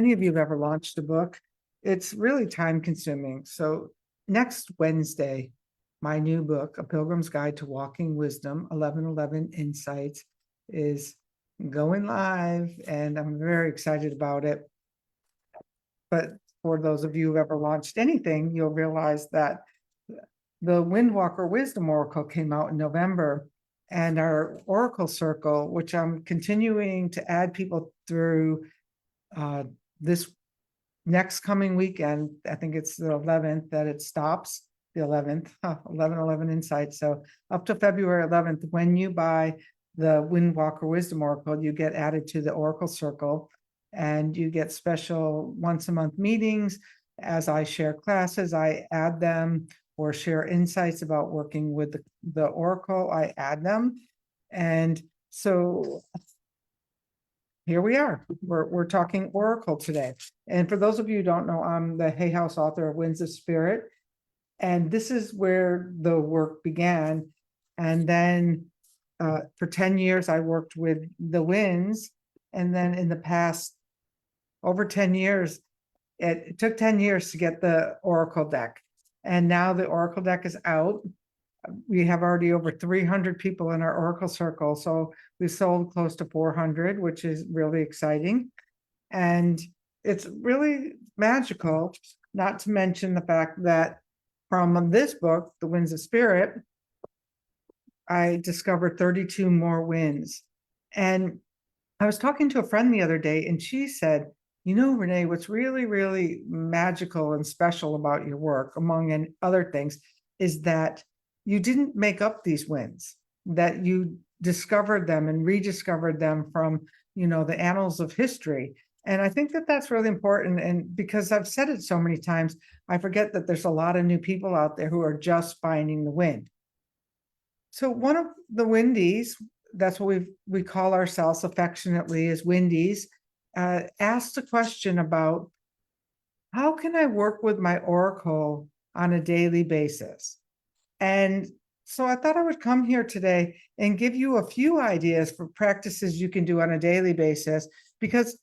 Any of you have ever launched a book, it's really time consuming. So next Wednesday, my new book, A Pilgrim's Guide to Walking Wisdom, 1111 Insights, is going live, and I'm very excited about it. But for those of you who've ever launched anything, you'll realize that the Windwalker Wisdom Oracle came out in November, and our Oracle Circle, which I'm continuing to add people through this next coming weekend. I think it's the 11th that it stops, the 11th, 11 Insights. So up to February 11th, when you buy the Windwalker Wisdom Oracle, you get added to the Oracle Circle, and you get special once a month meetings. As I share classes, I add them, or share insights about working with the Oracle, I add them. And so here we are. We're talking Oracle today. And for those of you who don't know, I'm the Hay House author of Winds of Spirit. And this is where the work began. And then for 10 years, I worked with the winds. And then in the past, over 10 years, it took 10 years to get the Oracle deck. And now the Oracle deck is out. We have already over 300 people in our Oracle Circle. So we sold close to 400, which is really exciting. And it's really magical, not to mention the fact that from this book, The Winds of Spirit, I discovered 32 more winds. And I was talking to a friend the other day, and she said, you know, Renee, what's really, really magical and special about your work, among other things, is that you didn't make up these winds, that you discovered them and rediscovered them from, the annals of history. And I think that that's really important. And because I've said it so many times, I forget that there's a lot of new people out there who are just finding the wind. So one of the windies, that's what we call ourselves affectionately as windies, asked a question about, how can I work with my Oracle on a daily basis? And so I thought I would come here today and give you a few ideas for practices you can do on a daily basis, because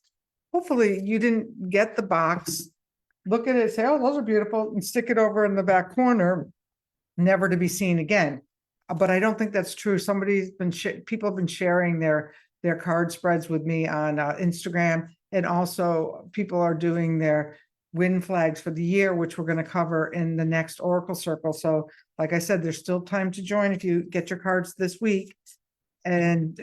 hopefully you didn't get the box, look at it, say, oh, those are beautiful, and stick it over in the back corner, never to be seen again. But I don't think that's true. People have been sharing their card spreads with me on Instagram, and also people are doing their wind flags for the year, which we're going to cover in the next Oracle Circle. So like I said, there's still time to join if you get your cards this week. And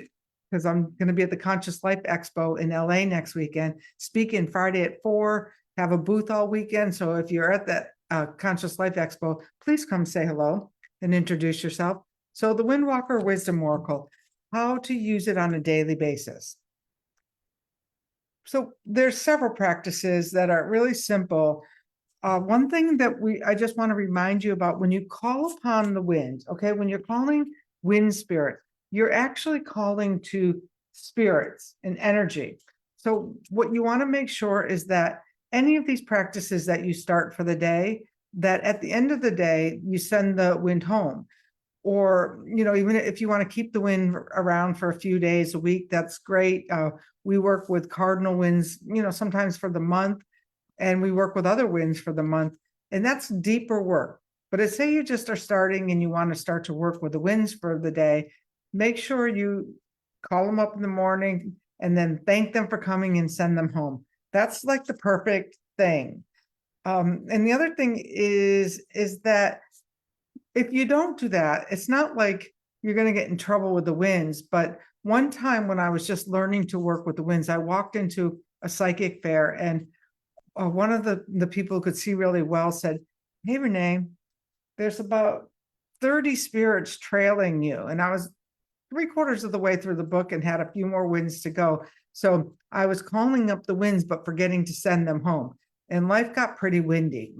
because I'm going to be at the Conscious Life Expo in LA next weekend, speaking Friday at 4, have a booth all weekend. So if you're at that Conscious Life Expo, please come say hello and introduce yourself. So the Windwalker Wisdom Oracle, how to use it on a daily basis. So there's several practices that are really simple. One thing that I just want to remind you about, when you call upon the wind, okay, when you're calling wind spirit, you're actually calling to spirits and energy. So what you want to make sure is that any of these practices that you start for the day, that at the end of the day, you send the wind home. Or, even if you want to keep the wind around for a few days, a week, that's great. We work with cardinal winds, sometimes for the month, and we work with other winds for the month, and that's deeper work. But say you just are starting and you want to start to work with the winds for the day, make sure you call them up in the morning and then thank them for coming and send them home. That's like the perfect thing. And the other thing is that if you don't do that, it's not like you're going to get in trouble with the winds. But one time when I was just learning to work with the winds, I walked into a psychic fair, and one of the people who could see really well said, hey, Renee, there's about 30 spirits trailing you. And I was 3/4 of the way through the book and had a few more winds to go. So I was calling up the winds, but forgetting to send them home. And life got pretty windy.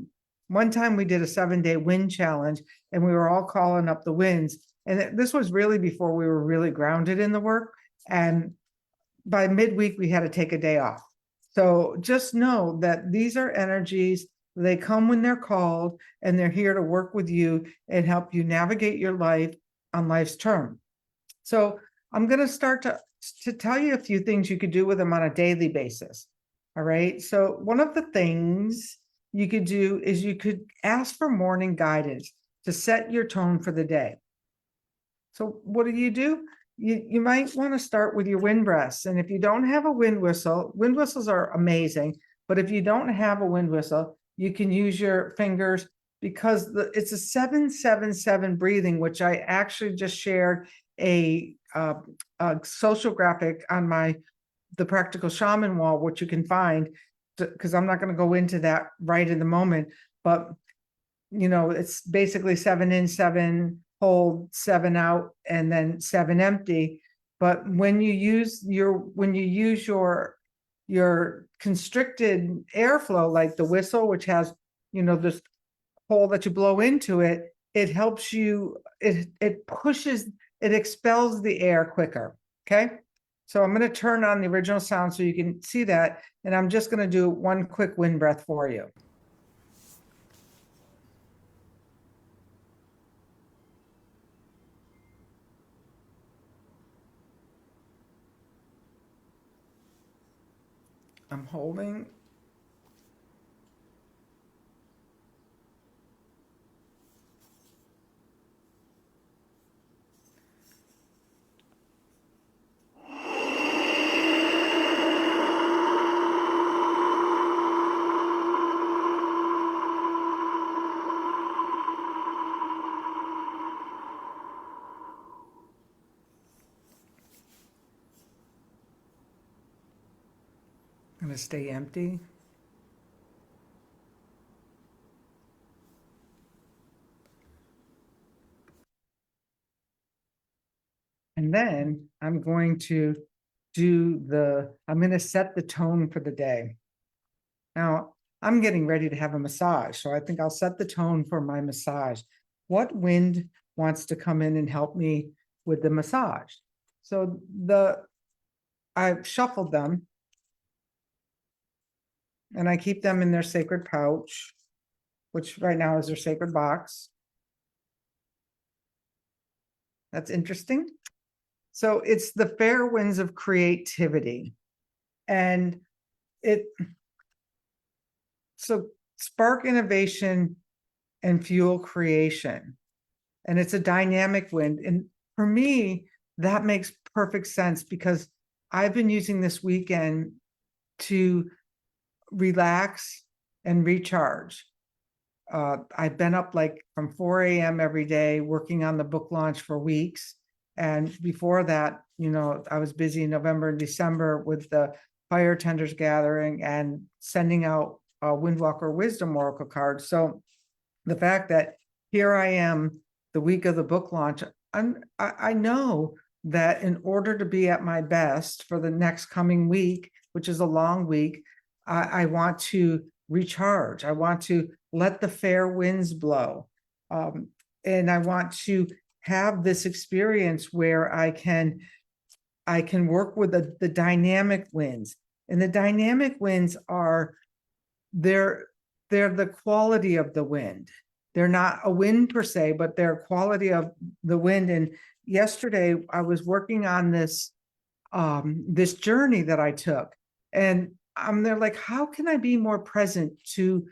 One time we did a 7-day wind challenge, and we were all calling up the winds. And this was really before we were really grounded in the work. And by midweek, we had to take a day off. So just know that these are energies. They come when they're called, and they're here to work with you and help you navigate your life on life's term. So I'm going to start to tell you a few things you could do with them on a daily basis. All right. So one of the things you could do is you could ask for morning guidance to set your tone for the day. So what do? You might want to start with your wind breaths. And if you don't have a wind whistles are amazing. But if you don't have a wind whistle, you can use your fingers, because it's a 7-7-7 breathing, which I actually just shared a social graphic on the Practical Shaman wall, which you can find, because I'm not going to go into that right in the moment. But it's basically 7 in, 7 hold, 7 out, and then 7 empty. But when you use your constricted airflow, like the whistle, which has this hole that you blow into it, it helps you, it pushes, it expels the air quicker. Okay. So I'm going to turn on the original sound so you can see that. And I'm just going to do one quick wind breath for you. I'm holding. I'm going to stay empty. And then I'm going to I'm going to set the tone for the day. Now, I'm getting ready to have a massage, so I think I'll set the tone for my massage. What wind wants to come in and help me with the massage? So I've shuffled them, and I keep them in their sacred pouch, which right now is their sacred box. That's interesting. So it's the fair winds of creativity. And so spark innovation and fuel creation. And it's a dynamic wind. And for me, that makes perfect sense, because I've been using this weekend to relax and recharge. I've been up like from 4 a.m. every day working on the book launch for weeks. And before that, I was busy in November and December with the Fire Tenders Gathering and sending out Windwalker Wisdom Oracle cards. So the fact that here I am the week of the book launch, I know that in order to be at my best for the next coming week, which is a long week, I want to recharge. I want to let the fair winds blow. And I want to have this experience where I can work with the dynamic winds. And the dynamic winds they're the quality of the wind. They're not a wind per se, but they're quality of the wind. And yesterday I was working on this journey that I took, and I'm there like, how can I be more present to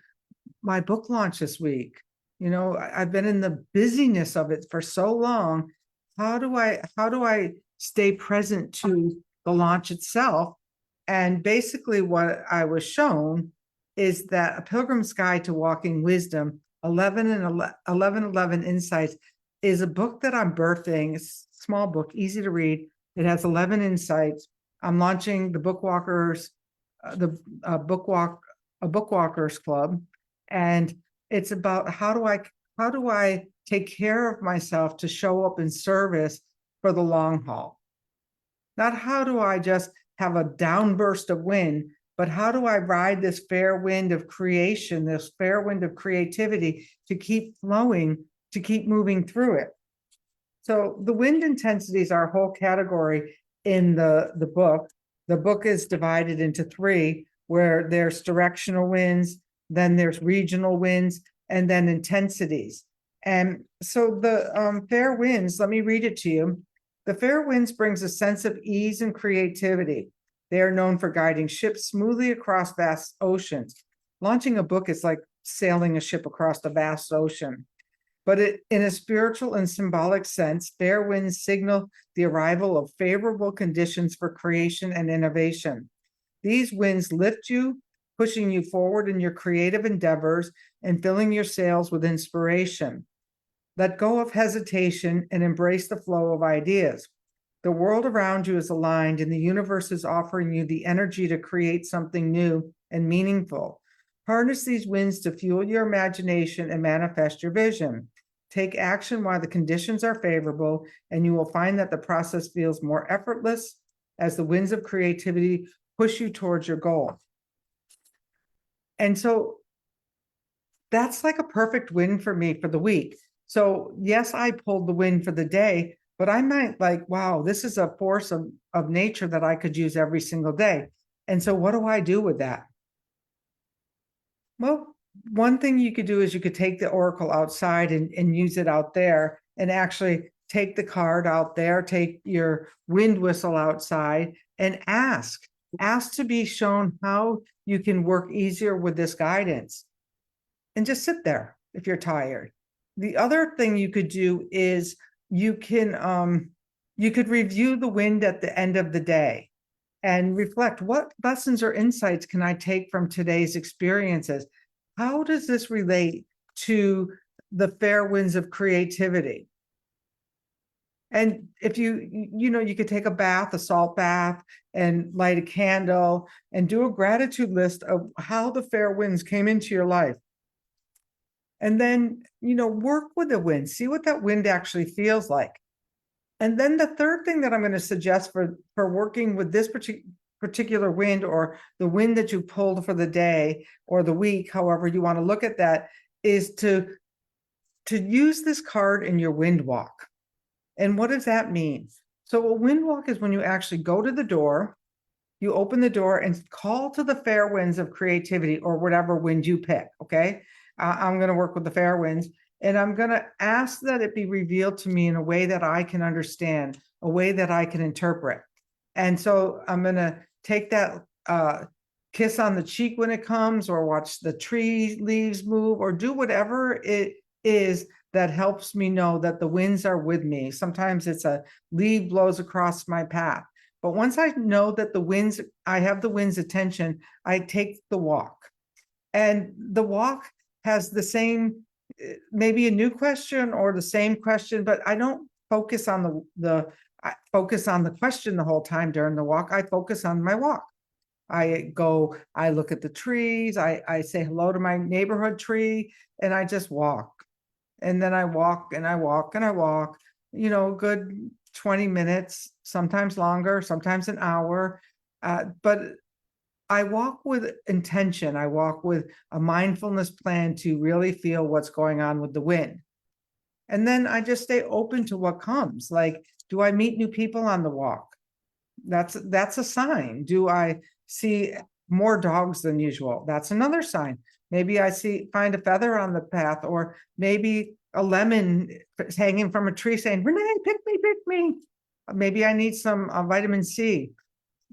my book launch this week? I've been in the busyness of it for so long. How do I stay present to the launch itself? And basically what I was shown is that A Pilgrim's Guide to Walking Wisdom, 11 Insights, is a book that I'm birthing. It's a small book, easy to read. It has 11 insights. I'm launching the Bookwalkers, Bookwalkers Club, and it's about how do I take care of myself to show up in service for the long haul. Not how do I just have a downburst of wind, but how do I ride this fair wind of creation, this fair wind of creativity, to keep flowing, to keep moving through it. So the wind intensities are a whole category in the book. The book is divided into 3, where there's directional winds, then there's regional winds, and then intensities. And so the fair winds, let me read it to you. The fair winds brings a sense of ease and creativity. They are known for guiding ships smoothly across vast oceans. Launching a book is like sailing a ship across a vast ocean. But in a spiritual and symbolic sense, fair winds signal the arrival of favorable conditions for creation and innovation. These winds lift you, pushing you forward in your creative endeavors and filling your sails with inspiration. Let go of hesitation and embrace the flow of ideas. The world around you is aligned, and the universe is offering you the energy to create something new and meaningful. Harness these winds to fuel your imagination and manifest your vision. Take action while the conditions are favorable, and you will find that the process feels more effortless as the winds of creativity push you towards your goal. And so that's like a perfect win for me for the week. So yes, I pulled the win for the day, but I might like, wow, this is a force of nature that I could use every single day. And so what do I do with that? Well, one thing you could do is you could take the oracle outside and use it out there, and actually take the card out there, take your wind whistle outside and ask to be shown how you can work easier with this guidance, and just sit there if you're tired. The other thing you could do is you could review the wind at the end of the day and reflect, what lessons or insights can I take from today's experiences? How does this relate to the fair winds of creativity? And if you could take a bath, a salt bath, and light a candle and do a gratitude list of how the fair winds came into your life. And then, work with the wind, see what that wind actually feels like. And then the third thing that I'm going to suggest for working with this particular wind, or the wind that you pulled for the day or the week, however you want to look at that, is to use this card in your wind walk. And what does that mean? So a wind walk is when you actually go to the door, you open the door and call to the fair winds of creativity, or whatever wind you pick. Okay. I'm going to work with the fair winds, and I'm going to ask that it be revealed to me in a way that I can understand, a way that I can interpret. And so I'm going to take that kiss on the cheek when it comes, or watch the tree leaves move, or do whatever it is that helps me know that the winds are with me. Sometimes it's a leaf blows across my path. But once I know that I have the wind's attention, I take the walk. And the walk has the same, maybe a new question or the same question, but I don't focus on I focus on the question the whole time during the walk. I focus on my walk. I look at the trees, I say hello to my neighborhood tree, and I just walk. And then I walk and I walk and I walk, good 20 minutes, sometimes longer, sometimes an hour. But I walk with intention. I walk with a mindfulness plan to really feel what's going on with the wind. And then I just stay open to what comes. Like, do I meet new people on the walk? That's a sign. Do I see more dogs than usual? That's another sign. Maybe I find a feather on the path, or maybe a lemon hanging from a tree saying, Renee, pick me, pick me. Maybe I need some vitamin C.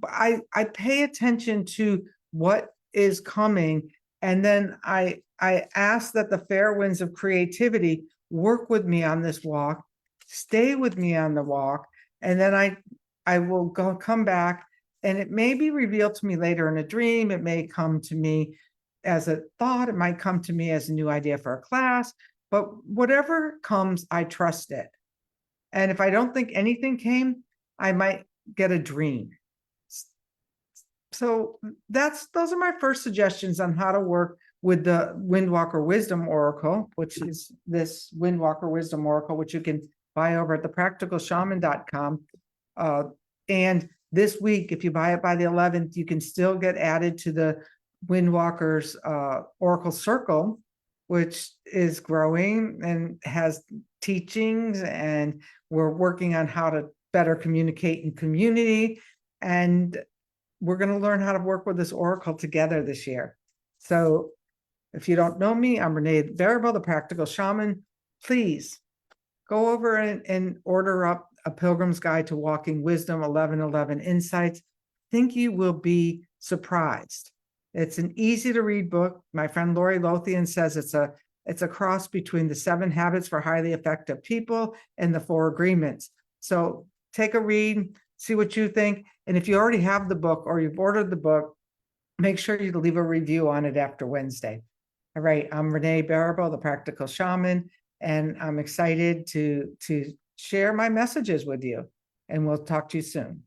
I pay attention to what is coming, and then I ask that the fair winds of creativity work with me on this walk, stay with me on the walk, and then I will come back, and it may be revealed to me later in a dream. It may come to me as a thought. It might come to me as a new idea for a class, but whatever comes, I trust it. And if I don't think anything came, I might get a dream. So those are my first suggestions on how to work with the Windwalker Wisdom Oracle, which is this Windwalker Wisdom Oracle, which you can buy over at thepracticalshaman.com. And this week, if you buy it by the 11th, you can still get added to the Windwalker's Oracle Circle, which is growing and has teachings, and we're working on how to better communicate in community. And we're going to learn how to work with this oracle together this year. So if you don't know me, I'm Renee Variable, the Practical Shaman. Please go over and order up A Pilgrim's Guide to Walking Wisdom, 1111 Insights. think you will be surprised. It's an easy to read book. My friend Lori Lothian says it's a cross between the 7 Habits for Highly Effective People and the 4 Agreements. So take a read, see what you think. And if you already have the book or you've ordered the book, make sure you leave a review on it after Wednesday. All right, I'm Renee Barabo, the Practical Shaman, and I'm excited to share my messages with you. And we'll talk to you soon.